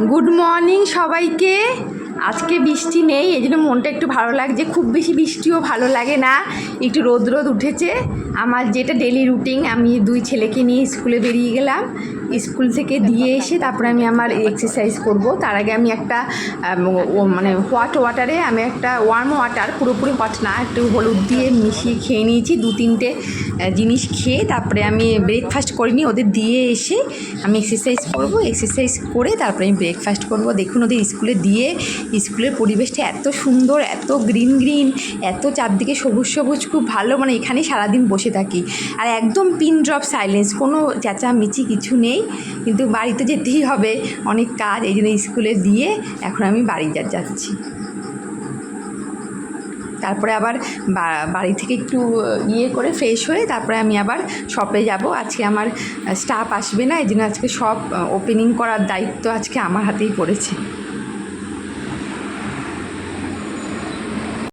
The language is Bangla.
গুড মর্নিং সবাইকে। আজকে বৃষ্টি নেই, এই জন্য মনটা একটু ভালো লাগছে। খুব বেশি বৃষ্টিও ভালো লাগে না, একটু রোদ রোদ উঠেছে। আমার যেটা ডেলি রুটিন, আমি দুই ছেলেকে নিয়ে স্কুলে বেরিয়ে গেলাম। স্কুল থেকে দিয়ে এসে তারপরে আমি আমার এক্সারসাইজ করব। তার আগে আমি একটা মানে হট ওয়াটারে আমি একটা ওয়ার্ম ওয়াটার, পুরোপুরি হট না, একটু হলুদ দিয়ে মিশিয়ে খেয়ে নিয়েছি। 2-3টে জিনিস খেয়ে তারপরে আমি ব্রেকফাস্ট করিনি, ওদের দিয়ে এসে আমি এক্সারসাইজ করব। এক্সারসাইজ করে তারপরে আমি ব্রেকফাস্ট করব। দেখুন ওদের স্কুলে দিয়ে, স্কুলের পরিবেশটা এত সুন্দর, এত গ্রিন গ্রিন, এত চারদিকে সবুজ সবুজ, খুব ভালো। মানে এখানেই সারাদিন বসে থাকি। আর একদম পিন ড্রপ সাইলেন্স, কোনো চেঁচামেচি কিছু নেই। কিন্তু বাড়িতে যেতেই হবে, অনেক কাজ, এই জন্য স্কুলে দিয়ে এখন আমি বাড়ি যাচ্ছি। তারপরে আবার বাড়ি থেকে একটু করে ফ্রেশ হয়ে তারপরে আমি আবার শপে যাব। আজকে আমার স্টাফ আসবে না, এই জন্য আজকে শপ ওপেনিং করার দায়িত্ব আজকে আমার হাতেই পড়েছে।